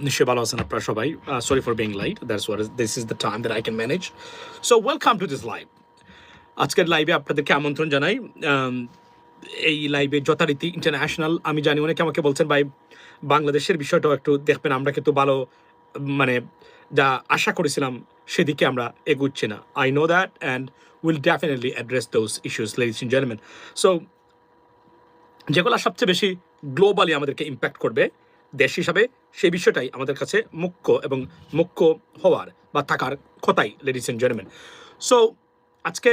নিশ্চয়ই ভালো আছেন আপনারা সবাই। Sorry for being light, that's what this is the time that I can manage. So welcome to this live. আজকের লাইভে আপনাদেরকে আমন্ত্রণ জানাই। এই লাইভে যথারীতি ইন্টারন্যাশনাল, আমি জানি অনেকে আমাকে বলছেন ভাই বাংলাদেশের বিষয়টাও একটু দেখবেন, আমরা কিন্তু ভালো মানে যা আশা করেছিলাম সেদিকে আমরা এগুচ্ছি না। I know that and will definitely address those issues ladies and gentleman. So যেগুলো সবচেয়ে বেশি গ্লোবালি আমাদেরকে ইম্প্যাক্ট করবে দেশ হিসাবে, সেই বিষয়টাই আমাদের কাছে মুখ্য এবং মুখ্য হওয়ার বা থাকার কথাই লেডিস এন্ড জেন্টলম্যান। সো আজকে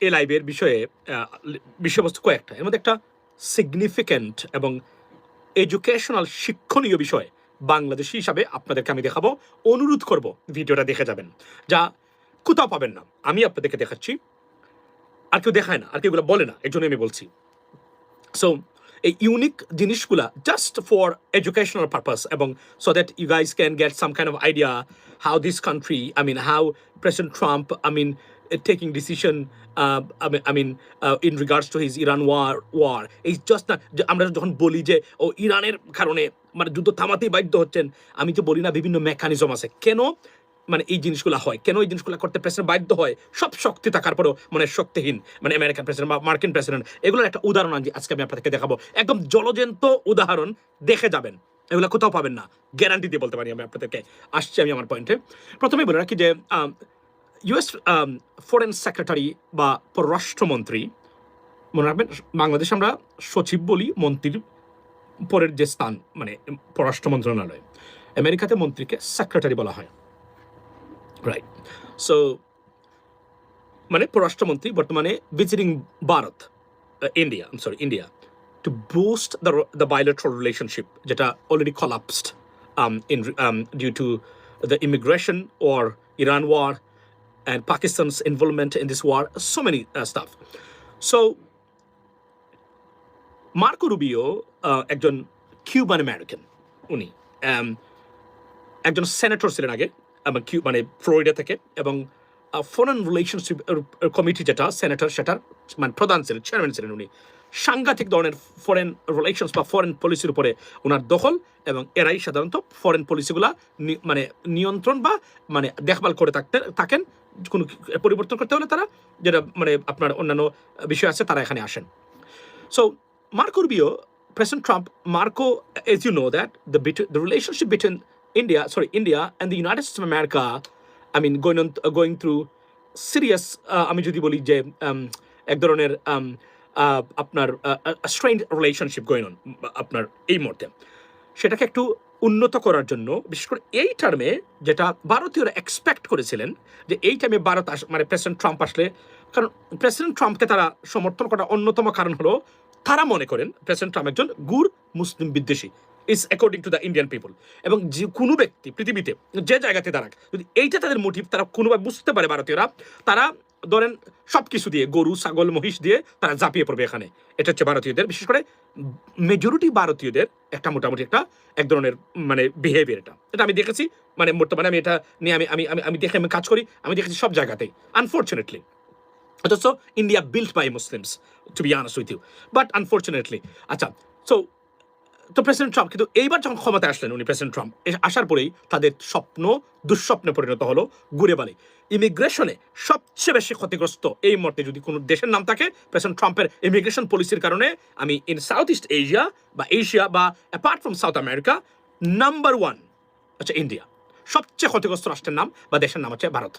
এই লাইভের বিষয়ে বিষয়বস্তু কয়েকটা, এর মধ্যে একটা সিগনিফিক্যান্ট এবং এডুকেশনাল শিক্ষণীয় বিষয় বাংলাদেশি হিসাবে আপনাদেরকে আমি দেখাবো। অনুরোধ করব ভিডিওটা দেখে যাবেন, যা কোথাও পাবেন না। আমি আপনাদেরকে দেখাচ্ছি, আর কেউ দেখায় না, আর কেউ এগুলো বলে না, এই জন্য আমি বলছি। সো এই ইউনিক জিনিসগুলা জাস্ট ফর এডুকেশনাল পারপাস, এবং so that you guys can get some kind of idea how this country, how president Trump taking decision in regards to his Iran war. এই জাস্ট না, আমরা যখন বলি যে ও ইরানের কারণে মানে যুদ্ধ থামাতেই বাধ্য হচ্ছেন, আমি তো বলি না বিভিন্ন মেকানিজম আছে কেন এই জিনিসগুলো হয়, কেন এই জিনিসগুলো করতে প্রেসিডেন্ট বাধ্য হয়, সব শক্তি থাকার পরেও শক্তিহীন আমেরিকান প্রেসিডেন্ট বা মার্কিন প্রেসিডেন্ট। এগুলোর একটা উদাহরণ আজকে আমি আপনাদেরকে দেখাবো, একদম জলজন্ত উদাহরণ, দেখে যাবেন, এগুলো কোথাও পাবেন না, গ্যারান্টি দিয়ে বলতে পারি আমি আপনাদেরকে। আসছি আমি আমার পয়েন্টে। প্রথমেই বলে রাখি যে ইউএস ফরেন সেক্রেটারি বা পররাষ্ট্রমন্ত্রী, মনে রাখবেন বাংলাদেশ আমরা সচিব বলি, মন্ত্রীর পরের যে স্থান পররাষ্ট্র মন্ত্রণালয়, আমেরিকাতে মন্ত্রীকে সেক্রেটারি বলা হয়, রাইট? সো পররাষ্ট্রমন্ত্রী বর্তমানে visiting Bharat, India two boost the bilateral relationship যেটা already collapsed due to the immigration or Iran war and Pakistan's involvement in this war, so many stuff. So Marco Rubio একজন Cuban American, উনি একজন senator ছিলেন আগে Florida থেকে, এবং foreign relationship committee যেটা senator, সেটার প্রধান ছিলেন, চেয়ারম্যান ছিলেন উনি। সাংঘাতিক ধরনের ফরেন রিলেশনস বা ফরেন পলিসির উপরে ওনার দখল, এবং এরাই সাধারণত ফরেন পলিসিগুলা নিয়ন্ত্রণ বা দেখভাল করে থাকেন। কোনো পরিবর্তন করতে হলে তারা যেটা আপনার অন্যান্য বিষয় আছে, তারা এখানে আসেন। So Marco Rubio, President Trump, as you know that the relationship between India and the United States of America, going through serious, আমি যদি বলি যে এক ধরনের আপনার strained relationship going on আপনার এই মুহূর্তে, সেটাকে একটু উন্নত করার জন্য, বিশেষ করে এই টার্মে যেটা ভারতীয়রা এক্সপেক্ট করেছিলেন যে এই টাইমে ভারত প্রেসিডেন্ট ট্রাম্প আসলে, কারণ প্রেসিডেন্ট ট্রাম্পকে তারা সমর্থন করার অন্যতম কারণ হলো তারা মনে করেন প্রেসিডেন্ট ট্রাম্প একজন গুর মুসলিম বিদ্বেষী, is according to the Indian people. এবং যে কোনো ব্যক্তি পৃথিবীতে যে জায়গাতে দাঁড়াক, যদি এইটা তাদের মোটিভ তারা কোনোভাবে বুঝতে পারে ভারতীয়রা, তারা ধরেন সব কিছু দিয়ে, গরু ছাগল মহিষ দিয়ে তারা ঝাঁপিয়ে পড়বে এখানে। এটা হচ্ছে ভারতীয়দের, বিশেষ করে মেজরিটি ভারতীয়দের একটা মোটামুটি এক ধরনের বিহেভিয়ার। এটা আমি দেখেছি, বর্তমানে আমি এটা নিয়ে আমি দেখে আমি কাজ করি, আমি দেখেছি সব জায়গাতেই, আনফর্চুনেটলি। অথচ India built by Muslims, to be honest with you, but unfortunately. আচ্ছা, তো প্রেসিডেন্ট ট্রাম্প কিন্তু এইবার যখন ক্ষমতায় আসলেন, উনি প্রেসিডেন্ট ট্রাম্প আসার পরেই তাদের স্বপ্ন দুঃস্বপ্নে পরিণত হলো, ঘুরে বালি। ইমিগ্রেশনে সবচেয়ে বেশি ক্ষতিগ্রস্ত এই মুহূর্তে যদি কোনো দেশের নাম থাকে, প্রেসিডেন্ট ট্রাম্পের ইমিগ্রেশন পলিসির কারণে, ইন সাউথ ইস্ট এশিয়া বা apart from south America, number 1 আচ্ছা ইন্ডিয়া। সবচেয়ে ক্ষতিগ্রস্ত রাষ্ট্রের নাম বা দেশের নাম হচ্ছে ভারত,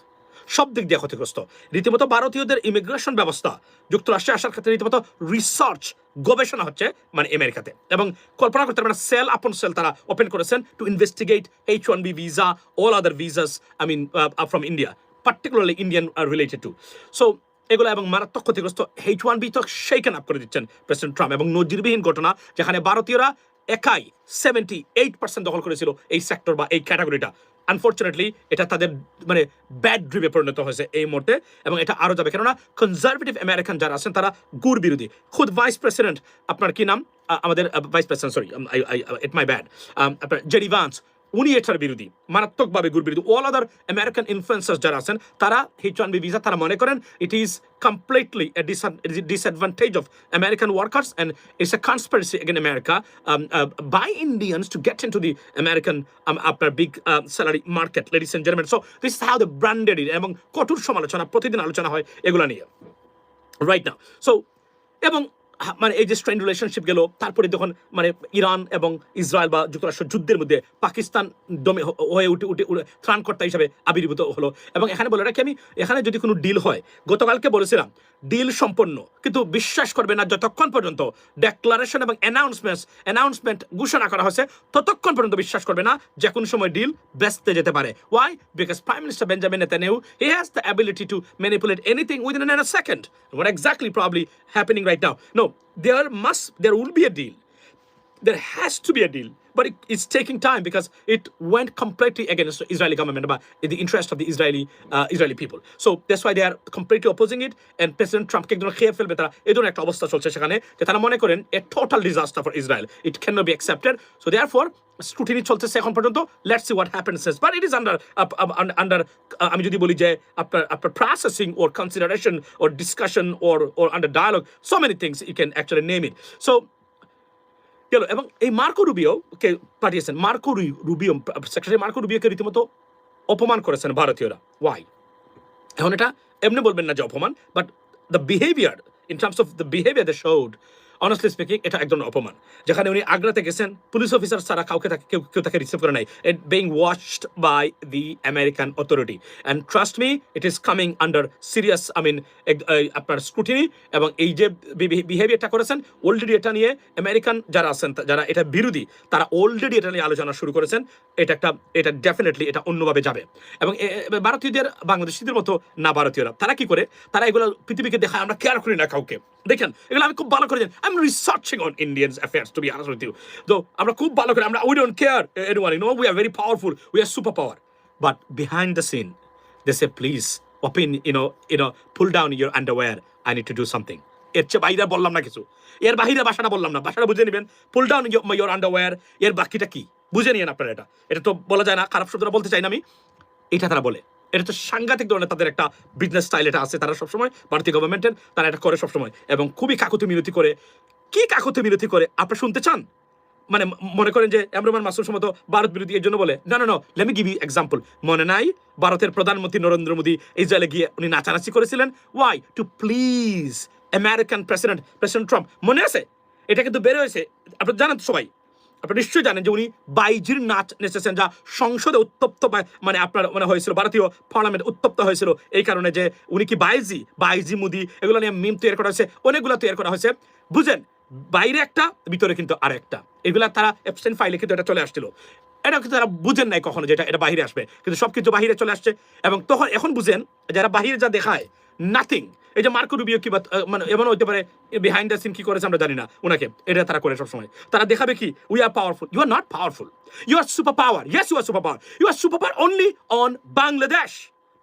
সব দিক দিয়ে ক্ষতিগ্রস্ত। রীতিমতো ভারতীয়দের ইমিগ্রেশন ব্যবস্থা যুক্তরাষ্ট্রে আসার ক্ষেত্রে রীতিমতো রিসার্চ গবেষণা হচ্ছে আমেরিকাতে, এবং কল্পনা করতে পারেন সেল আপন সেল তারা ওপেন করেছেন to investigate H-1B visa, all other visas from India, particularly Indian related to. So এগুলো এবং মারাত্মক ক্ষতিগ্রস্ত। H-1B তো শেকেন আপ করে দিচ্ছেন প্রেসিডেন্ট ট্রাম্প, এবং নজিরবিহীন ঘটনা, যেখানে ভারতীয়রা একাই 78% দখল করেছিল এই সেক্টর বা এই ক্যাটাগরিটা। আনফর্চুনেটলি এটা তাদের ব্যাড ড্রিমে পরিণত হয়েছে এই মুহূর্তে, এবং এটা আরও যাবে, কেননা কনজারভেটিভ আমেরিকান যারা আছেন তারা গুর বিরোধী। খুদ ভাইস প্রেসিডেন্ট, আপনার কি নাম, আমাদের vice president, sorry it my bad, আপনার জেডি ভান্স, উনি এটার বিরোধী, মারাত্মকভাবে গুর বিরোধী। অল আদার আমেরিকান ইনফ্লুয়েন্সার্স যারা আছেন তারা H1B ভিসা তারা মনে করেন it is completely a disadvantage of American workers and it's a conspiracy against America by Indians to get into the American আপনার big salary market, ladies and gentlemen. So this is how they branded it, এবং কঠোর সমালোচনা প্রতিদিন আলোচনা হয় এগুলা নিয়ে right now. So এবং মানে এই যে স্ট্রেন রিলেশনশিপ গেল, তারপরে যখন মানে ইরান এবং ইসরায়েল বা যুক্তরাষ্ট্র যুদ্ধের মধ্যে পাকিস্তান হয়ে উঠে ত্রাণকর্তা হিসাবে আবির্ভূত হলো। এবং এখানে বলে রাখি আমি, এখানে যদি কোনো ডিল হয়, গতকালকে বলেছিলাম ডিল সম্পন্ন, কিন্তু বিশ্বাস করবে না যতক্ষণ পর্যন্ত ডেক্লারেশন এবং অ্যানাউন্সমেন্ট ঘোষণা করা হয়েছে ততক্ষণ পর্যন্ত বিশ্বাস করবে না যে কোনো সময় ডিল বেচতে যেতে পারে। Why? Because prime minister Benjamin Netanyahu he has the ability to manipulate anything within a second. What exactly probably happening right now? No, there will be a deal. There has to be a deal, but it's taking time because it went completely against the Israeli government, but in the interest of the Israeli people. So that's why they are completely opposing it. And President Trump কে খেয়ে ফেলবে তারা, এই ধরনের একটা অবস্থা চলছে সেখানে, যে তারা মনে করেন a total disaster for Israel. It cannot be accepted. So therefore scrutiny চলতেছে এখন পর্যন্ত। Let's see what happens next. But it is under আমি যদি বলি যে আপনার processing or consideration or discussion or under dialogue, so many things you can actually name it. So গেল। এবং এই মার্কো রুবিওকে পাঠিয়েছেন, সেক্রেটারি মার্কো রুবিওকে রীতিমতো অপমান করেছেন ভারতীয়রা। ওয়াই? এখন এটা এমনি বলবেন না যে অপমান, but the behaviour, in terms of the behaviour they showed, honestly speaking এটা একদম অপমান। যেখানে উনি আগ্রাতে গেছেন, পুলিশ অফিসার ছাড়া কেউ তাকে রিসিভ করে নাই, it being watched by the American authority. And trust me, it is coming under serious আপনার স্ক্রুটিনি। এবং এই যে বিহেভিয়ারটা করেছেন, অলরেডি এটা নিয়ে আমেরিকান যারা আছেন, যারা এটা বিরোধী, তারা অলরেডি এটা নিয়ে আলোচনা শুরু করেছেন। এটা ডেফিনেটলি এটা অন্যভাবে যাবে। এবং ভারতীয়দের, বাংলাদেশিদের মতো না ভারতীয়রা, তারা কি করে, তারা এগুলো পৃথিবীকে দেখায় আমরা কেয়ার করি না কাউকে। দেখেন এগুলো আমি খুব ভালো করে জানি। I'm researching on Indians affairs, to be honest with you. Though আমরা খুব ভালো করে, we don't care anyone, you know, we are very powerful, we are superpower. But behind the scene, they say, please, pull down your underwear, I need to do something. এর চেয়ে বাইরে বললাম না কিছু, এর বাহিরে ভাষাটা বললাম না, ভাষাটা বুঝে নেবেন। পুল ডাউন your underwear, এর বাকিটা কি বুঝে নিয়েন আপনারা। এটা তো বলা যায় না, খারাপ শব্দটা বলতে চাই না আমি, এটা তারা বলে। এটা তো সাংঘাতিক ধরনের তাদের একটা বিজনেস স্টাইল এটা আছে, তারা সবসময় ভারতীয় গভর্নমেন্টের, তারা এটা করে সবসময়, এবং খুবই কাকুতি মিনতি করে। কি কাকুতি মিনতি করে আপনি শুনতে চান? মানে মনে করেন যে এমরুমান মাসুদ সমত ভারত বিরোধী এর জন্য বলে, না, let me give you example. মনে নাই ভারতের প্রধানমন্ত্রী নরেন্দ্র মোদী ইসরায়েলে গিয়ে উনি নাচানাচি করেছিলেন? Why? To please American president Trump. মনে আছে? এটা কিন্তু বের হয়েছে, আপনারা জানেন তো সবাই, আপনারা নিশ্চয়ই জানেন যে উনি বাইজির নাচ নেচেছেন, যা সংসদে উত্তপ্ত মানে আপনার মানে হয়েছিল, ভারতীয় পার্লামেন্ট উত্তপ্ত হয়েছিল এই কারণে যে উনি কি বাইজি মোদি, এগুলো নিয়ে মিম তৈরি করা হয়েছে, অনেকগুলো তৈরি করা হয়েছে। বুঝেন, বাইরে একটা, ভিতরে কিন্তু আর একটা। এগুলা তারা অ্যাবসেন্ট ফাইলে কিন্তু এটা চলে আসছিল। এটা কিন্তু তারা বুঝেন নাই কখনো যে এটা বাহিরে আসবে, কিন্তু সবকিছু বাহিরে চলে আসছে। এবং তখন এখন বুঝেন যারা বাহিরে যা দেখায়, নাথিং। এই যে মার্কো রুবিও কি মানে এমন হইতে পারে বিহাইন্ড দ্য সিন কি করেছে আমরা জানি না ওনাকে, এটা তারা করে সবসময়। তারা দেখাবে কি, we are powerful. You are not powerful, you are super power. Yes, you are super power. You are super power only on Bangladesh,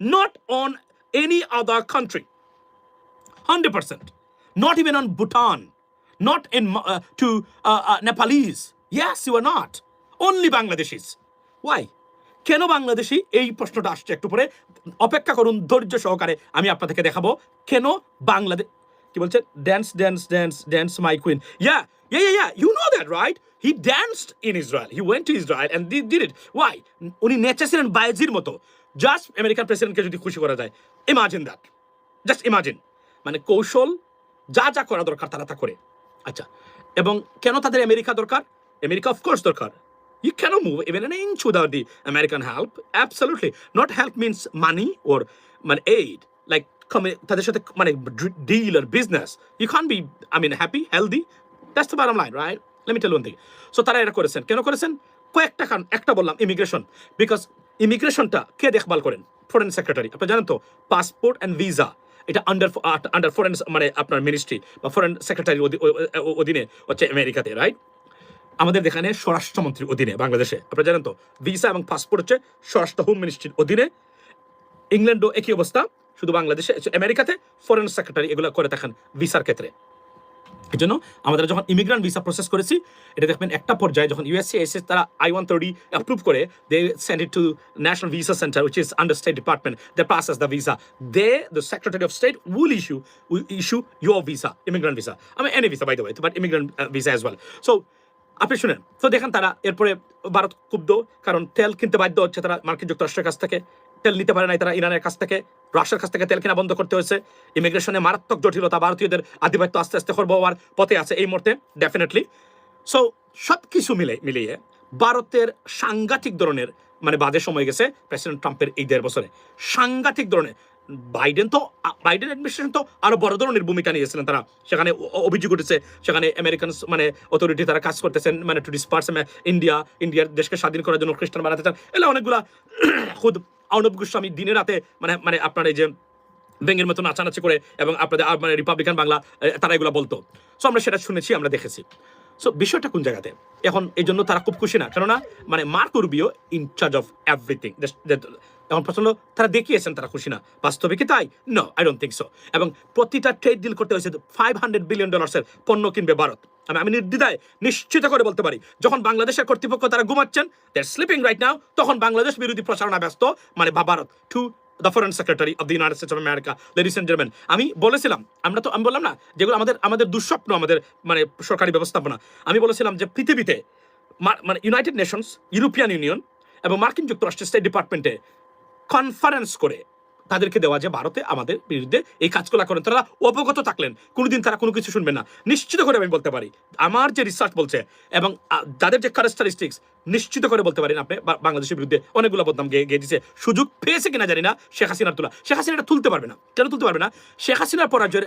not on any other country. 100%. Not even on Bhutan, not in to Nepalese. Yes, you are not. Only Bangladeshis. Why? কেন বাংলাদেশি? এই প্রশ্নটা আসছে একটু পরে, অপেক্ষা করুন ধৈর্য সহকারে, আমি আপনাদেরকে দেখাবো কেন বাংলাদেশ। কি বলছে? Dance my queen. Yeah you know that, right? He danced in Israel, he went to Israel and did it. Why? উনি নেচেছিলেন বাইজির মতো। জাস্ট আমেরিকান প্রেসিডেন্টকে যদি খুশি করা যায়, ইমাজিন দ্যাট, জাস্ট ইমাজিন। মানে কৌশল, যা করা দরকার তারা তা করে। আচ্ছা, এবং কেন তাদের আমেরিকা দরকার? আমেরিকা অফকোর্স দরকার। You cannot move even an inch without the American help. Absolutely. Not help means money or aid. Like তাদের সাথে মানে deal or business. You can't be, happy, healthy. That's the bottom line, right? Let me tell you one thing. So তারা এটা করেছেন। কেন করেছেন? কয়েকটা কারণ। একটা বললাম ইমিগ্রেশন, বিকজ ইমিগ্রেশনটা কে দেখভাল করেন? Foreign secretary. আপনি জানেন তো, পাসপোর্ট অ্যান্ড ভিসা এটা আন্ডার ফরেন মানে আপনার মিনিস্ট্রি বা ফরেন সেক্রেটারির অধীনে হচ্ছে আমেরিকাতে, রাইট? আমাদের এখানে স্বরাষ্ট্রমন্ত্রীর অধীনে বাংলাদেশে, আপনারা জানেন তো, ভিসা এবং পাসপোর্ট হচ্ছে স্বরাষ্ট্র হোম মিনিস্ট্রির অধীনে। ইংল্যান্ডও একই অবস্থা, শুধু বাংলাদেশে আমেরিকাতে ফরেন সেক্রেটারি এগুলো করে থাকেন ভিসার ক্ষেত্রে। এই জন্য আমাদের যখন ইমিগ্রান্ট ভিসা প্রসেস করেছি, এটা দেখবেন একটা পর্যায়ে যখন USCIS তারা I-130 অ্যাপ্রুভ করে, they send it to national visa center which is under state department, they process the visa, the secretary of state will issue your visa, immigrant visa, any visa by the way, but immigrant visa as well. So আপনি শুনেন, তো দেখেন তারা এরপরে ভারত ক্ষুব্ধ, কারণ তেল কিনতে বাধ্য হচ্ছে তারা মার্কিন যুক্তরাষ্ট্রের কাছ থেকে, তেল নিতে পারে নাই তারা ইরানের কাছ থেকে, রাশিয়ার কাছ থেকে তেল কেনা বন্ধ করতে হয়েছে। ইমিগ্রেশনে মারাত্মক জটিলতা, ভারতীয়দের আধিপত্য আস্তে আস্তে খর্ব হওয়ার পথে আছে এই মুহূর্তে ডেফিনেটলি। সো সব কিছু মিলিয়ে ভারতের সাংঘাতিক ধরনের বাজে সময় গেছে প্রেসিডেন্ট ট্রাম্পের এই 1.5 বছরে, সাংঘাতিক ধরনের। বাইডেন অ্যাডমিনিস্ট্রেশন তো আরো বড় ধরনের ভূমিকা নিয়েছিলেন তারা, সেখানে অভিযোগ উঠেছে সেখানে আমেরিকান অথরিটি তারা কাজ করতেছেন টু ডিসপার্স ইন্ডিয়ার দেশকে স্বাধীন করার জন্য খ্রিস্টান বানাতে চান, এলা অনেকগুলা খুদ অর্ণব গোস্বামী দিনে রাতে আপনার এই যে ব্যাঙের মতো নাচানাচি করে, এবং আপনাদের রিপাবলিকান বাংলা তারা এগুলো বলতো। সো আমরা সেটা শুনেছি, আমরা দেখেছি। সো বিষয়টা কোন জায়গাতে এখন, এই জন্য তারা খুব খুশি না, কেননা Marco Rubio in charge of everything, এখন প্রচন্ড তারা দেখিয়েছেন তারা খুশি না। বাস্তবে কি তাই? No, I don't think so. এবং প্রতিটা ট্রেড ডিল করতে হয়েছে $500 বিলিয়ন পণ্য কিনবে ভারত। আমি নির্দ্বিধায় নিশ্চিত করে বলতে পারি, যখন বাংলাদেশের কর্তৃপক্ষ তারা ঘুমাচ্ছেন, দে আর স্লিপিং রাইট নাও, তখন বাংলাদেশ বিরোধী প্রচারণা ব্যস্ত Bharat to the foreign secretary of the United States of America, ladies and gentleman. আমি বলেছিলাম, আমি বললাম না যেগুলো আমাদের দুঃস্বপ্ন, আমাদের সরকারি ব্যবস্থাপনা, আমি বলেছিলাম যে পৃথিবীতে ইউনাইটেড নেশনস, ইউরোপিয়ান ইউনিয়ন এবং মার্কিন যুক্তরাষ্ট্রের স্টেট ডিপার্টমেন্টে কনফারেন্স করে তাদেরকে দেওয়া যে ভারতে আমাদের বিরুদ্ধে এই কাজগুলো করেন, তারা অবগত থাকলেন, কোনোদিন তারা কোনো কিছু শুনবেন না। নিশ্চিত করে আমি বলতে পারি, আমার যে রিসার্চ বলছে এবং যাদের যে ক্যারেক্টারিস্টিক্স, নিশ্চিত করে বলতে পারেন আপনি বাংলাদেশের বিরুদ্ধে অনেকগুলো বদনাম গিয়ে দিচ্ছে। সুযোগ পেয়েছে কিনা জানি না শেখ হাসিনার তোলা, শেখ হাসিনা এটা তুলতে পারবে না। কেন তুলতে পারবে না? শেখ হাসিনার পরাজয়ের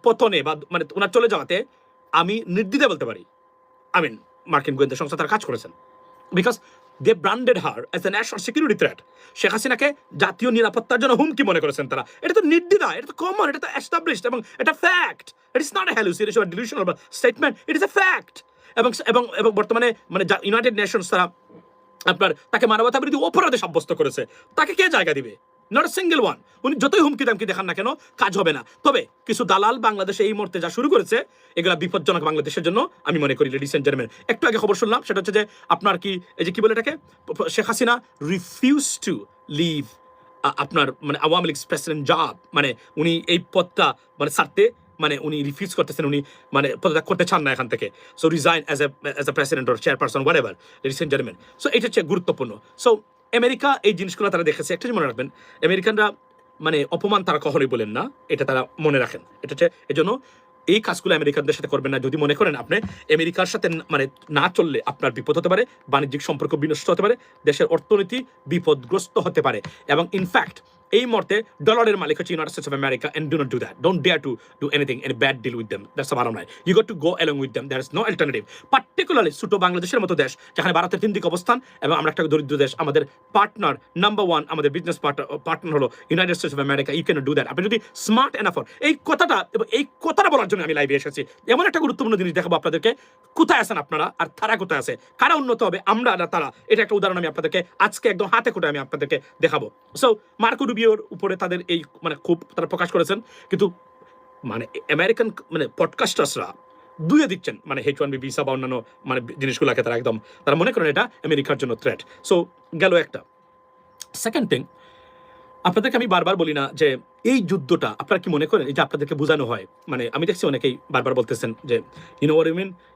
পতনে বা ওনার চলে যাওয়াতে আমি নির্দ্বিধায় বলতে পারি, মার্কিন গোয়েন্দা সংস্থা তারা কাজ করেছেন, because they branded her as a national security threat. Sheikh হাসিনাকে জাতীয় নিরাপত্তার জন্য হুমকি মনে করেছেন তারা। এটা তো নির্দ্বিধা, এটা তো কমন, এটা তো এস্টাবলিশড, এবং এটা fact. It is not a hallucination, ডিলুশনাল statement, it is a fact. এবং বর্তমানে ইউনাইটেড নেশনস তারা তাকে মানবতা বিরোধী অপরাধে সাব্যস্ত করেছে। তাকে কে জায়গা দিবে? Not a single one. উনি যতই হুমকি দামকি দেখান না কেন, কাজ হবে না। তবে কিছু দালাল বাংলাদেশে এই মুহূর্তে যা শুরু করেছে, এগুলা বিপজ্জনক বাংলাদেশের জন্য আমি মনে করি। লেডিস এন্ড জেন্টলম্যান, একটু আগে খবর শুনলাম, সেটা হচ্ছে যে আপনার এই যে কি বলে এটাকে, Sheikh Hasina refuse to leave Awami League president job, উনি এই পদটা ছাড়তে উনি রিফিউজ করতেছেন, উনি পদত্যাগ করতে চান না এখান থেকে। So resign as a president or chairperson, whatever, ladies and gentleman. So এটা হচ্ছে গুরুত্বপূর্ণ। সো আমেরিকা এই জিনিসগুলো তারা দেখেছে। একটা মনে রাখবেন, আমেরিকানরা অপমান তারা কখনোই বলেন না, এটা তারা মনে রাখেন। এটা হচ্ছে এই জন্য এই কাজগুলো আমেরিকানদের সাথে করবেন না। যদি মনে করেন আপনি আমেরিকার সাথে না চললে আপনার বিপদ হতে পারে, বাণিজ্যিক সম্পর্ক বিনষ্ট হতে পারে, দেশের অর্থনীতি বিপদগ্রস্ত হতে পারে। এবং ইনফ্যাক্ট এই মুহূর্তে ডলারের মালিক হচ্ছে United States of America, and do not do that, don't dare to do anything any bad deal with them, that's the bottom line. You got to go along with them, there is no alternative. Particularly ছোট বাংলাদেশের মতো দেশ, যেখানে ভারতের 3 দিকে অবস্থান এবং আমরা একটা দরিদ্র দেশ, আমাদের পার্টনার নাম্বার 1, আমাদের বিজনেস পার্টনার হলো United States of America. You can do that. আপনি যদি স্মার্ট এনাফ হন, এই কথাটা বলার জন্য আমি লাইভে এসেছি। এমন একটা গুরুত্বপূর্ণ জিনিস দেখাবো আপনাদেরকে, কোথায় আছেন আপনারা আর তারা কোথায় আছে, কারা উন্নত হবে, আমরা না তারা। এটা একটা উদাহরণ আমি আপনাদেরকে আজকে একদম হাতে কোটে আমি আপনাদেরকে দেখাবো। সো মার্কো রুবিওর উপরে তাদের এই খুব তারা প্রকাশ করেছেন, কিন্তু আমেরিকান পডকাস্টার্সরা দুয়ে দিচ্ছেন H1B ভিসা বা অন্যান্য জিনিসগুলোকে তারা মনে করেন এটা আমেরিকার জন্য থ্রেট। সো গেল একটা। সেকেন্ড থিং, আপনাদেরকে আমি বারবার বলি না যে এই যুদ্ধটা আপনারা কি মনে করেন, এই যে আপনাদেরকে বোঝানো হয়, আমি দেখছি অনেকেই বারবার বলতেছেন যে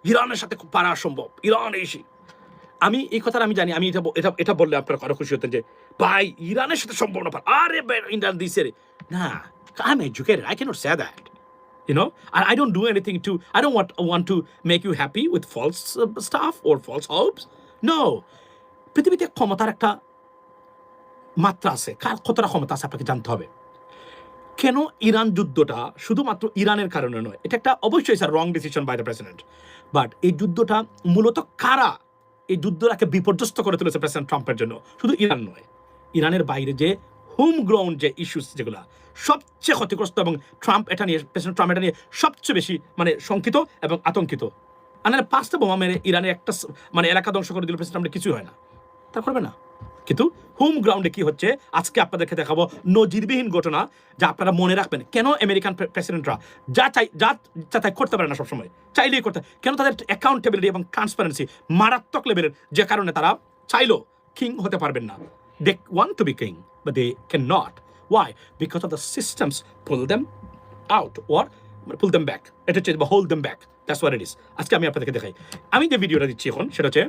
ইরানের সাথে খুব পারা সম্ভব, ইরান এসে। আমি এই কথাটা আমি জানি, আমি এটা বললে আপনারা আরো খুশি হতেন যে ভাই ইরানের সাথে সম্ভব না, আরে ইন্ডিয়ান দিছে না। I'm educated, I cannot say that, I don't do anything to, I don't want to make you happy with false stuff or false hopes. No, পৃথিবীতে ক্ষমতার একটা মাত্রা আছে, কার কতটা ক্ষমতা আছে আপনাকে জানতে হবে। কেন ইরান যুদ্ধটা শুধুমাত্র ইরানের কারণে নয়, এটা একটা অবশ্যই wrong decision by the president, but এই যুদ্ধটা মূলত কারা এই যুদ্ধটাকে বিপর্যস্ত করে তুলেছে প্রেসিডেন্ট ট্রাম্পের জন্য, শুধু ইরান নয়, ইরানের বাইরে যে হোম গ্রাউন্ড যে ইস্যুস যেগুলো সবচেয়ে ক্ষতিগ্রস্ত, এবং প্রেসিডেন্ট ট্রাম্প এটা নিয়ে সবচেয়ে বেশি শঙ্কিত এবং আতঙ্কিত। 5টা বোমা মেরে ইরানের একটা এলাকা ধ্বংস করে দিল প্রেসিডেন্ট, কিছুই হয় না, তা করবে না। কিন্তু হোম গ্রাউন্ডে কি হচ্ছে আজকে আপনাদেরকে দেখাবো নজিরবিহীন ঘটনা, যা আপনারা মনে রাখবেন। কেন আমেরিকান প্রেসিডেন্টরা যা চাই করতে পারে না সবসময়, চাইলেই করতে, কেন তাদের অ্যাকাউন্টেবিলিটি এবং ট্রান্সপারেন্সি মারাত্মক লেভেলের, যে কারণে তারা চাইলেও কিং হতে পারবেন না। They want to be king but they can not. Why? Because of the systems pull them out or pull them back. এটা হচ্ছে hold them back, that's what it is. আজকে আমি আপনাদেরকে দেখাই। আমি যে ভিডিওটা দিচ্ছি এখন সেটা হচ্ছে,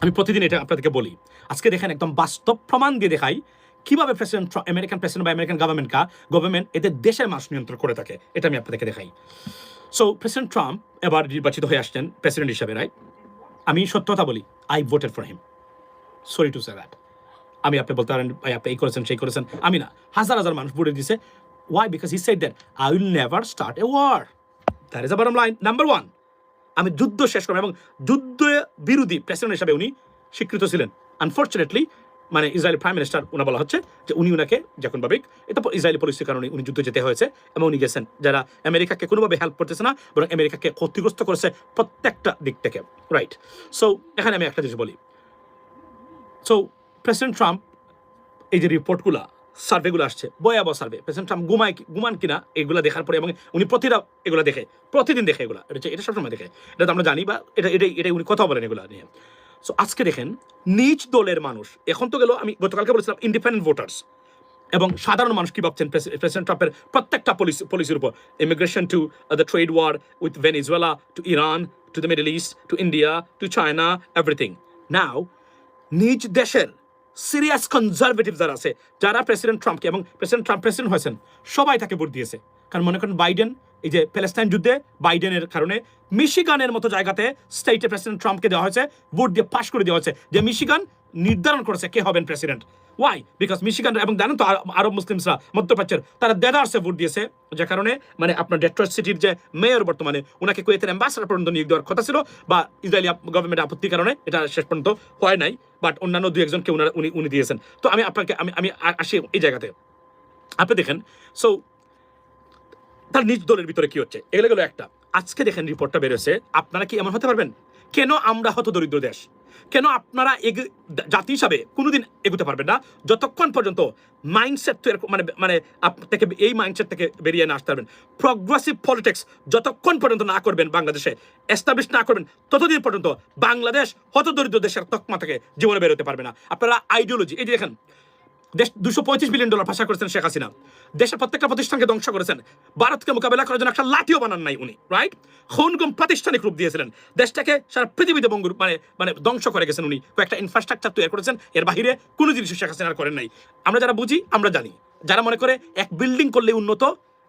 আমি প্রতিদিন এটা আপনাদেরকে বলি, আজকে দেখেন একদম বাস্তব প্রমাণ দিয়ে দেখাই কিভাবে প্রেসিডেন্ট আমেরিকান প্রেসিডেন্ট বা আমেরিকান গভর্নমেন্ট এদের দেশের মানুষ নিয়ন্ত্রণ করে থাকে। এটা আমি আপনাদেরকে দেখাই। সো প্রেসিডেন্ট ট্রাম্প এবার নির্বাচিত হয়ে আসছেন প্রেসিডেন্ট হিসাবে, রাইট? আমি সত্য কথা বলি, I voted for him, sorry to say that. আমি আপনি বলতে পারেন ভাই আপনি এই করেছেন সেই করেছেন, আমি না, হাজার হাজার মানুষ ভোটে দিয়েছে। Why? Because he said that I will never start a war. That is the bottom line, number one. আমি যুদ্ধ শেষ করবো, এবং যুদ্ধ বিরোধী প্রেসিডেন্ট হিসাবে উনি স্বীকৃত ছিলেন। আনফর্চুনেটলি মানে ইসরায়েলি প্রাইম মিনিস্টার ওনা বলা হচ্ছে যে উনি ওনাকে যখনভাবে এটা ইসরায়েলি পরিস্থিতির কারণে উনি যুদ্ধ যেতে হয়েছে, এবং উনি গেছেন যারা আমেরিকাকে কোনোভাবে হেল্প করতেছে না, বরং আমেরিকাকে ক্ষতিগ্রস্ত করেছে প্রত্যেকটা দিক থেকে, রাইট? সো এখানে আমি একটা জিনিস বলি। সো প্রেসিডেন্ট ট্রাম্প এই যে রিপোর্টগুলো, সার্ভেগুলো আসছে, ভয়াবহ সার্ভে, প্রেসিডেন্ট ট্রাম্প ঘুমান কিনা এগুলো দেখার পরে, এবং উনি এগুলো দেখে, প্রতিদিন দেখে এগুলো, এটা সবসময় দেখে, এটা তো আমরা জানি, বা এটা উনি কথা বলেন এগুলো নিয়ে। সো আজকে দেখেন নিজ দলের মানুষ, এখন তো গেল, আমি গতকালকে বলেছিলাম ইন্ডিপেন্ডেন্ট ভোটার্স এবং সাধারণ মানুষ কি ভাবছেন প্রেসিডেন্ট ট্রাম্পের প্রত্যেকটা পলিসির উপর, immigration to the trade war with Venezuela, to Iran, to the Middle East, to India, to China, everything. Now নিজ দেশের সিরিয়াস কনজারভেটিভ যারা আছে, যারা প্রেসিডেন্ট ট্রাম্পকে, এবং প্রেসিডেন্ট ট্রাম্প প্রেসিডেন্ট হয়েছেন, সবাই তাকে ভোট দিয়েছে। কারণ মনে করেন বাইডেন, এই যে প্যালেস্টাইন যুদ্ধে বাইডেনের কারণে মিশিগানের মতো জায়গাতে স্টেটে প্রেসিডেন্ট ট্রাম্পকে দেওয়া হয়েছে, ভোট দিয়ে পাশ করে দেওয়া হয়েছে, যে মিশিগান নির্ধারণ করেছে কে হবেন প্রেসিডেন্ট। ওয়াই? বিকজ মিশিগান, এবং জানেন তো আরব মুসলিমসরা, মধ্যপ্রাচ্যের, তারা দেদারসে ভোট দিয়েছে, যে কারণে মানে আপনার ডেট্রয়েট সিটির যে মেয়র বর্তমানে, ওনাকে কুয়েতের অ্যাম্বাসেডর পর্যন্ত নিয়োগ দেওয়ার কথা ছিল, বা ইসরায়েলি গভর্নমেন্টের আপত্তির কারণে এটা শেষ পর্যন্ত হয় নাই, বাট অন্যান্য দুই একজনকে উনি দিয়েছেন। তো আমি আপনাকে আমি আসি এই জায়গাতে, আপনি দেখেন। সো তার নিজ দলের ভিতরে কি হচ্ছে, এগুলো গেলো একটা। আজকে দেখেন রিপোর্টটা বেরোছে, আপনারা কি এমন হতে পারবেন? কেন আমরা হত দরিদ্র দেশ, কেন আপনারা জাতি হিসাবে কোনোদিন এগোতে পারবেন না যতক্ষণ পর্যন্ত মাইন্ডসেট মানে থেকে এই মাইন্ডসেট থেকে বেরিয়ে না আসতে পারবেন। প্রগ্রেসিভ পলিটিক্স যতক্ষণ পর্যন্ত না করবেন, বাংলাদেশে এস্টাবলিশ না করবেন, ততদিন পর্যন্ত বাংলাদেশ হত দরিদ্র দেশের তকমা থেকে জীবনে বেরোতে পারবে না। আপনারা আইডিওলজি, এই যে দেখেন দেশ $235 বিলিয়ন ভাষা করেছেন শেখ হাসিনা, দেশের প্রত্যেকটা প্রতিষ্ঠানকে ধ্বংস করেছেন, ভারতকে মোকাবেলা করার জন্য একটা লাঠিও বানান নাই উনি, রাইট? খুনগুম প্রাতিষ্ঠানিক রূপ দিয়েছিলেন, দেশটাকে সারা পৃথিবীতে মানে ধ্বংস করে গেছেন উনি, কয়েকটা ইনফ্রাস্ট্রাকচার তৈরি করেছেন, এর বাহিরে কোনো জিনিস শেখ হাসিনা করেন নাই। আমরা যারা বুঝি আমরা জানি, যারা মনে করে এক বিল্ডিং করলে উন্নত,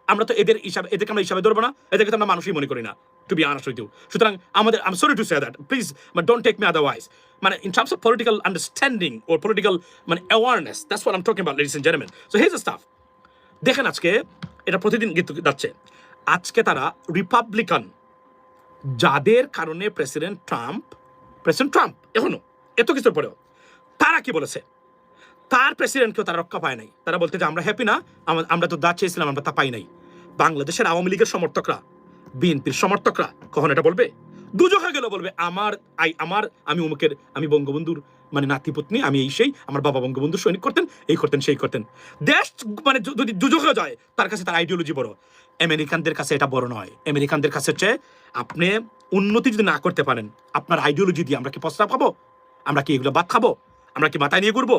আমরা তো এদেরকে আমরা হিসাবে ধরবো না, এদেরকে তো আমরা মানুষই মনে করি না, to be honest with you. সুতরাং আমাদের, I am sorry to say that, please don't take me otherwise, মানে in terms of political understanding or political মানে awareness, that's what I am talking about, ladies and gentleman. So here's the stuff. দেখেন আজকে এটা প্রতিদিন যাচ্ছে, আজকে তারা Republican, যাদের কারণে প্রেসিডেন্ট ট্রাম্প এখনো এত কিছুর পরেও তারা কি বলেছে, তার প্রেসিডেন্টকেও তারা রক্ষা পায় নাই। তারা বলতে যে আমরা হ্যাপি না, আমরা তো যা চেয়েছিলাম আমরা তা পাই নাই। বাংলাদেশের আওয়ামী লীগের সমর্থকরা, বিএনপির সমর্থকরা কখন এটা বলবে? দুজোখা গেল বলবে আমি অমুকের, আমি বঙ্গবন্ধুর মানে নাতিপত্নী, আমি এই সেই, আমার বাবা বঙ্গবন্ধু সৈনিক করতেন, এই করতেন সেই করতেন। দেশ মানে যদি দুজোখা যায়, তার কাছে তার আইডিওলজি বড়। আমেরিকানদের কাছে এটা বড় নয়। আমেরিকানদের কাছে হচ্ছে আপনি উন্নতি যদি না করতে পারেন, আপনার আইডিওলজি দিয়ে আমরা কি প্রস্তাব খাবো? আমরা কি এগুলো বাদ খাবো? আমরা কি মাথায় নিয়ে ঘুরবো?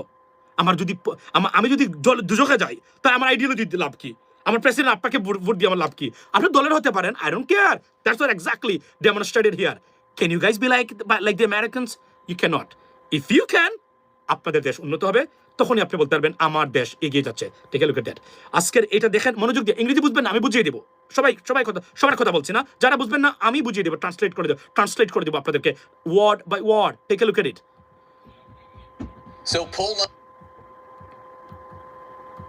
আমি যদি দুজোখে যাই, তাহলে আমার আইডিওলজি লাভ কি? আমার প্রেসিডেন্ট আপনাকে ভোট দিয়ে আমার লাভ কি? আপনি দলের হতে পারেন, I don't care, that's what exactly demonstrated here. Can you guys be like the Americans? You can not. If you can, আপনাদের দেশ উন্নত হবে, তখনই আপনি বলতে পারবেন আমার দেশ এগিয়ে যাচ্ছে। Take a look at that. আজকের এটা দেখেন, মনোযোগ দিয়ে, ইংরেজি বুঝবেন না আমি বুঝিয়ে দেবো, সবার কথা বলছি না, যারা বুঝবেন না আমি বুঝিয়ে দেবো, ট্রান্সলেট করে দেবো আপনাদেরকে word by word. Take a look at it. So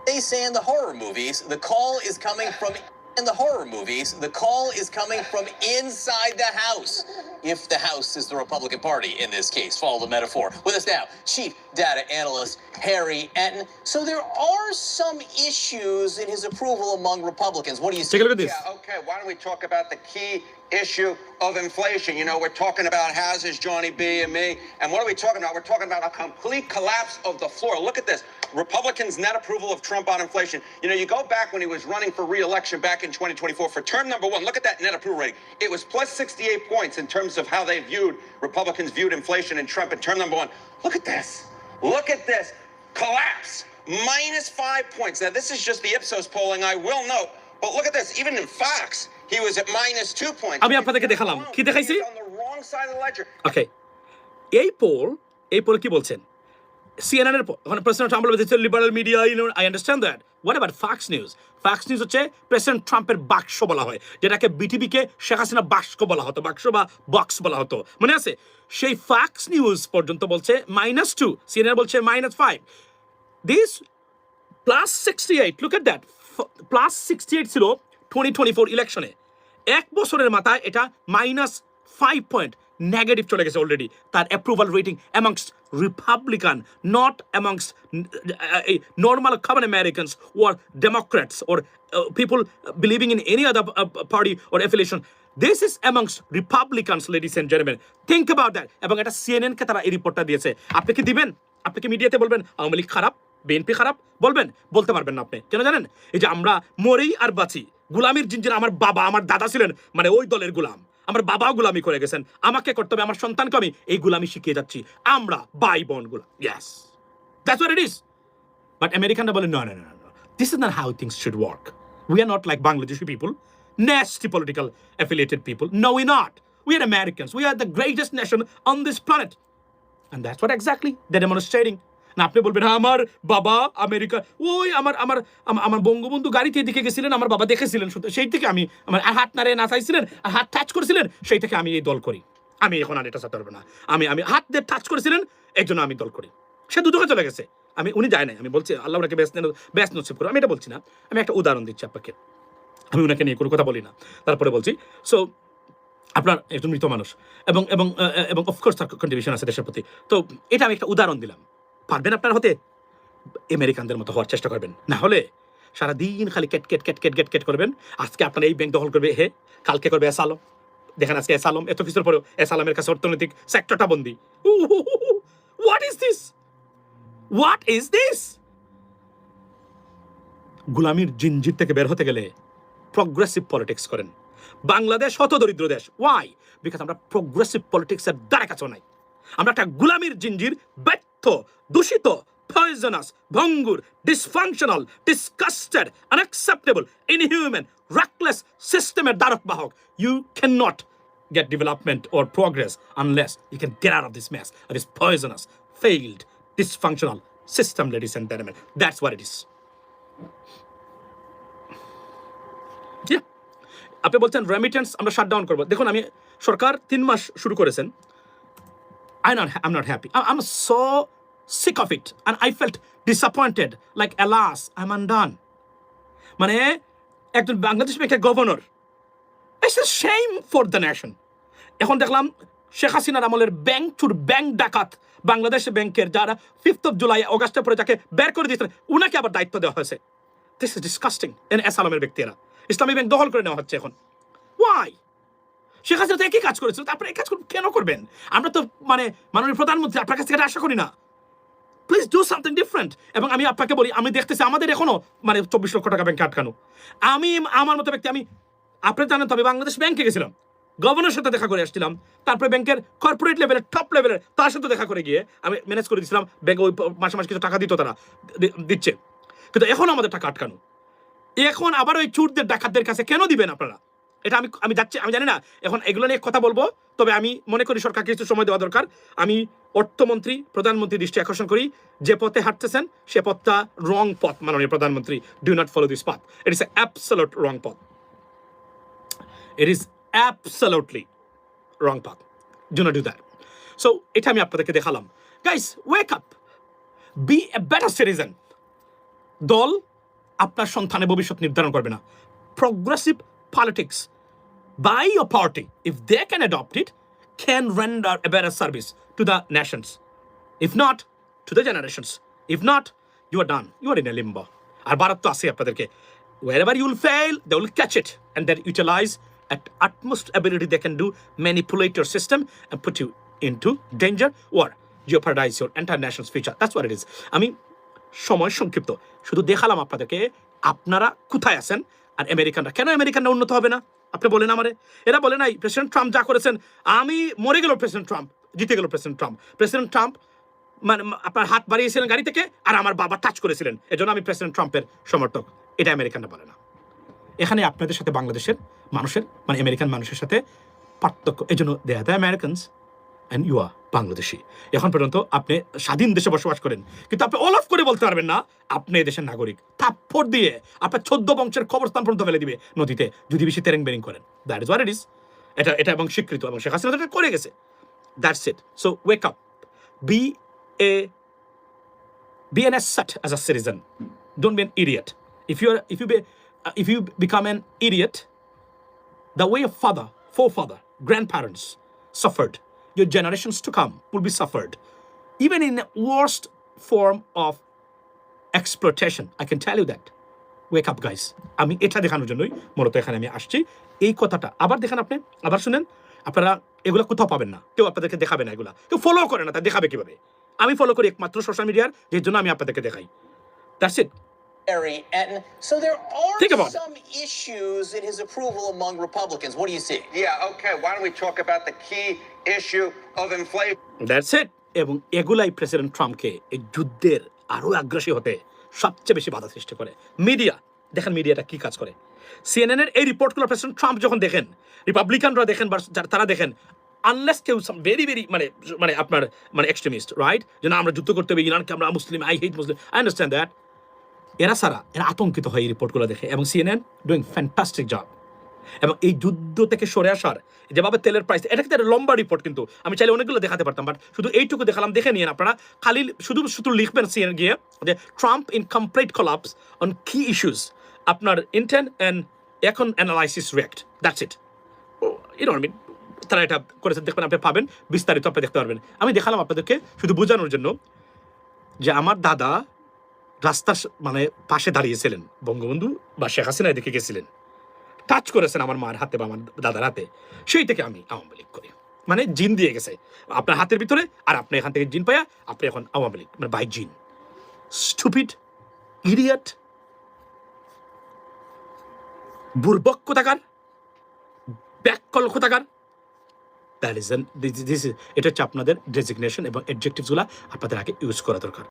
they say in the horror movies, the call is coming from In the horror movies, the call is coming from inside the House. If the House is the Republican Party in this case, follow the metaphor. With us now, Chief Data Analyst Harry Etten. So there are some issues in his approval among Republicans. What do you say? Take a look at this. Yeah, okay. Why don't we talk about the key issue of inflation? You know, we're talking about houses, Johnny B and me. And what are we talking about? We're talking about a complete collapse of the floor. Look at this. Republicans' net approval of Trump on inflation. You know, you go back when he was running for re-election back in 2024 for term number one. Look at that net approval rating. It was plus 68 points in terms of how they Republicans viewed inflation and Trump in term number one. Look at this. Look at this. Collapse. Minus 5 points. Now, this is just the Ipsos polling, I will note. But look at this. Even in Fox, he was at minus 2 points. আমি আপনাদেরকে দেখালাম কি দেখাইছি He's on the wrong side of the ledger. ওকে এই pole কি বলছেন CNN এর ওখানে প্রেসিডেন্ট ট্রাম্প বলছে liberal media you know I understand that what about Fox News হচ্ছে প্রেসিডেন্ট ট্রাম্পের বাক্স বলা হয় যেটাকে বিটিভিকে শেখ হাসিনা বাক্স বলা হতো বাক্স বা বক্স বলা হতো মনে আছে সেই ফক্স নিউজ পর্যন্ত বলছে -2 সিএনএন বলছে -5 দিস +68 look at that +68 ছিল 2024 ইলেকশনে এক বছরের মাথায় এটা -5 পয়েন্ট নেগেটিভ চলে গেছে অলরেডি তার approval rating amongst Republican not amongst normal common Americans or Democrats or people believing in any other party or affiliation this is amongst Republicans ladies and gentleman think about that এবং এটা সিএনএনকে তারা এই রিপোর্টটা দিয়েছে আপনি কি দিবেন আপনি কি মিডিয়াতে বলবেন আওয়ামী লীগ খারাপ বিএনপি খারাপ বলবেন বলতে পারবেন না আপনি কেন জানেন এই যে আমরা মরেই আর বাঁচি গুলামির জিঞ্জির আমার বাবা আমার দাদা ছিলেন মানে ওই দলের গুলাম আমার বাবাও গুলামি করে গেছেন আমাকে করতে হবে আমার সন্তানকে আমি এই গুলামি শিখিয়ে যাচ্ছি আমরা ভাই বোন গুলা yes that's what it is but আমেরিকানরা বলে no no no no this is not how things should work we are not like Bangladeshi people nasty political affiliated people no we're not we are Americans we are the greatest nation on this planet and that's what exactly they're demonstrating না আপনি বলবেন আমার বাবা America ওই আমার আমার আমার বঙ্গবন্ধু গাড়িতে এদিকে গেছিলেন আমার বাবা দেখেছিলেন সেই থেকে আমি আমার হাত নাড়ে নাচাইছিলেন আর হাত টাচ করেছিলেন সেই থেকে আমি এই দল করি আমি এখন আর এটা চাতে পারবো না আমি হাত দিয়ে টাচ করেছিলেন এর জন্য আমি দল করি সে দুদকে চলে গেছে উনি যায় নাই আমি বলছি আল্লাহ ওনাকে ব্যস্ত নসিব করো আমি এটা বলছি না আমি একটা উদাহরণ দিচ্ছি আপনাকে আমি ওনাকে নিয়ে কোনো কথা বলি না তারপরে বলছি সো আপনার একজন মৃত মানুষ এবং এবং এবং অফকোর্স তার কন্ট্রিবিউশন আছে দেশের প্রতি তো এটা আমি একটা উদাহরণ দিলাম পারবেন আপনার হতে আমেরিকানদের মতো হওয়ার চেষ্টা করবেন না হলে সারাদিন খালি কেট করবেন আজকে আপনার এই ব্যাংক দখল করবে কালকে করবে এসালম দেখেন আজকে এসালম এত কিছুর পরেও এসালামের কাছে অর্থনৈতিক সেক্টরটা বন্দি হোয়াট ইজ দিস গুলামির জিঞ্জির থেকে বের হতে গেলে প্রগ্রেসিভ পলিটিক্স করেন বাংলাদেশ হত দরিদ্র দেশ ওয়াই বিকজ আমরা প্রগ্রেসিভ পলিটিক্সের দ্বারা কাছেও নাই আমরা একটা গুলামির জিঞ্জির ব্যর্থ দূষিত পয়জনাস ভঙ্গুর dysfunctional disgusted unacceptable inhuman reckless সিস্টেমের দ্বারক বাহক you can not get development or progress unless you can get out of this mess of this poisonous failed dysfunctional system ladies and gentlemen that's what it is yeah আপনি বলছেন remittance আমরা shutdown করব দেখুন আমি সরকার 3 মাস শুরু করেছেন I'm not happy I'm so sick of it and I felt disappointed like alas I'm undone মানে একজন বাংলাদেশ ব্যাংকের governor it's a shame for the nation এখন দেখলাম শেখ হাসিনার আমলের ব্যাংক ডাকাত বাংলাদেশ ব্যাংকের যারা 5th of July অগাস্টের পরে যাকে বের করে দিয়েছিলেন উনাকে আবার দায়িত্ব দেওয়া হয়েছে দিস ইজ ডিসকাস্টিং এন এসালামের ব্যক্তিরা ইসলামী ব্যাংক দখল করে নেওয়া হচ্ছে এখন ওয়াই শেখ হাসিনা তো একই কাজ করেছিল তারপরে এই কাজ কেন করবেন আমরা তো মানে মাননীয় প্রধানমন্ত্রী আপনার কাছ থেকে আশা করি না প্লিজ ডু সামথিং ডিফারেন্ট এবং আমি আপনাকে বলি আমি দেখতেছি আমাদের এখনো মানে 24 লক্ষ টাকা ব্যাংকে আটকানো আমি আমার মতো ব্যক্তি আমি আপনি জানেন তো আমি বাংলাদেশ ব্যাংকে গেছিলাম গভর্নরের সাথে দেখা করে আসছিলাম তারপরে ব্যাংকের কর্পোরেট লেভেলের টপ লেভেলের তার সাথে দেখা করে গিয়ে আমি ম্যানেজ করে দিয়েছিলাম ব্যাংকে ওই মাসে মাসে কিছু টাকা দিত তারা দিচ্ছে কিন্তু এখন আমাদের টাকা আটকানো এখন আবার ওই চুরদের ডাকাতদের কাছে কেন দিবেন আপনারা এটা আমি যাচ্ছি আমি জানি না এখন এগুলো নিয়ে কথা বলবো তবে আমি মনে করি সরকারকে কিছু সময় দেওয়া দরকার আমি অর্থমন্ত্রী প্রধানমন্ত্রী দৃষ্টি আকর্ষণ করি যে পথে হাঁটতেছেন সে পথটা রং পথ মাননীয় প্রধানমন্ত্রী do not follow this path it is absolute wrong পথ it is absolutely wrong path do not do that so এটা আমি আপনাদেরকে দেখালাম guys wake up be a better citizen দল আপনার সন্তানের ভবিষ্যৎ নির্ধারণ করবে না progressive politics by your party, if they can adopt it, can render a better service to the nations. If not, to the generations. If not, you are done. You are in a limbo. আর ভারত তো আছে আপনাদেরকে wherever you will fail, they will catch it and then utilize at utmost ability they can do, manipulate your system and put you into danger or jeopardize your entire nation's future. That's what it is. আমি সময় সংক্ষিপ্ত শুধু দেখালাম আপনাদেরকে আপনারা কোথায় আছেন আর আমেরিকানরা কেন আমেরিকানরা উন্নত হবে না আপনি বলেন আমারে এরা বলে নাই প্রেসিডেন্ট ট্রাম্প যা করেছেন আমি মরে গেল প্রেসিডেন্ট ট্রাম্প জিতে গেল প্রেসিডেন্ট ট্রাম্প মানে আপনার হাত বাড়িয়েছিলেন গাড়ি থেকে আর আমার বাবা টাচ করেছিলেন এজন্য আমি প্রেসিডেন্ট ট্রাম্পের সমর্থক এটা আমেরিকানরা বলে না এখানে আপনাদের সাথে বাংলাদেশের মানুষের মানে আমেরিকান মানুষের সাথে পার্থক্য এজন্য they are the Americans and you are Bangladeshi এখন পর্যন্ত আপনি স্বাধীন দেশে বসবাস করেন কিন্তু আপনি অল অফ করে বলতে পারবেন না আপনি এই দেশের নাগরিক থাপ্পড় দিয়ে আপনার 14 বংশের কবরস্থান পর্যন্ত ফেলে দিবে নদীতে যদি বেশি তেরেং বেরিং করেন that is what it is এটা এবং স্বীকৃত এবং শেখ হাসিনা এটা করে গেছে that's it so wake up be an asset as a citizen. Don't be an idiot. If you become an idiot, the way your forefather, grandparents suffered, your generations to come will be suffered. Even in the worst form of exploitation, I can tell you that. Wake up, guys. আমি এটা দেখানোর জন্যই মূলত এখানে আমি আসছি এই কথাটা আবার দেখেন আপনি আবার শুনেন আপনারা এগুলো কোথাও পাবেন না কেউ আপনাদেরকে দেখাবে না এগুলা কেউ ফলো করে না তা দেখাবে কিভাবে আমি ফলো করি একমাত্র সোশ্যাল মিডিয়ার যের জন্য আমি আপনাদেরকে দেখাই that's it Harry Etten. So there Think are about some issues in his approval among Republicans. What do you see? Yeah, okay. Why don't we talk about the key issue of inflation? That's it এবং এগুলাই president ট্রাম্পকে এই যুদ্ধের আরো আগ্রাসী হতে সবচেয়ে বেশি বাধা সৃষ্টি করে মিডিয়া দেখেন মিডিয়াটা কি কাজ করে সিএনএন এর এই রিপোর্টগুলো প্রেসিডেন্ট ট্রাম্প যখন দেখেন রিপাবলিকানরা দেখেন বা তারা দেখেন আনলেস কেউ ভেরি মানে আপনার মানে এক্সট্রিমিস্ট রাইট যে না আমরা যুদ্ধ করতে হবে ইরানকে আমরা মুসলিম I hate Muslim I understand that এরা আতঙ্কিত হয় এই রিপোর্টগুলো দেখে এবং সিএনএন ডুইং ফ্যান্টাস্টিক জব এবং এই যুদ্ধ থেকে সরে আসার যেভাবে তেলের প্রাইস এটা কিন্তু একটা লম্বা রিপোর্ট কিন্তু আমি চাইলে অনেকগুলো দেখাতে পারতাম বাট শুধু এইটুকু দেখালাম দেখে নিন আপনারা খালি শুধু লিখবেন সিএনএন গিয়ে যে Trump in complete collapse on কি ইস্যুস আপনার ইন্টেন্ট অ্যান্ড এখন অ্যানালাইসিস রিঅ্যাক্ট দ্যাটস ইট আমি তারা এটা করেছেন দেখবেন আপনি পাবেন বিস্তারিত আপনি দেখতে পারবেন আমি দেখালাম আপনাদেরকে শুধু বোঝানোর জন্য যে আমার দাদা রাস্তার মানে পাশে দাঁড়িয়েছিলেন বঙ্গবন্ধু বা শেখ হাসিনা দেখে গেছিলেন টাচ করেছেন আমার মার হাতে বা আমার দাদার হাতে সেই থেকে আমি আওয়ামী লীগ করি মানে জিন দিয়ে গেছে আপনার হাতের ভিতরে আর আপনি এখান থেকে জিন পাইয়া আপনি এখন আওয়ামী লীগ মানে বাই জিন স্টুপিড ইডিয়ট বুর্বক কোথাকার ব্যাককল কোথাকার দ্যাট ইজ এটা হচ্ছে আপনাদের ডেজিগনেশন এবং অ্যাডজেক্টিভসগুলো আপনাদের আগে ইউজ করা দরকার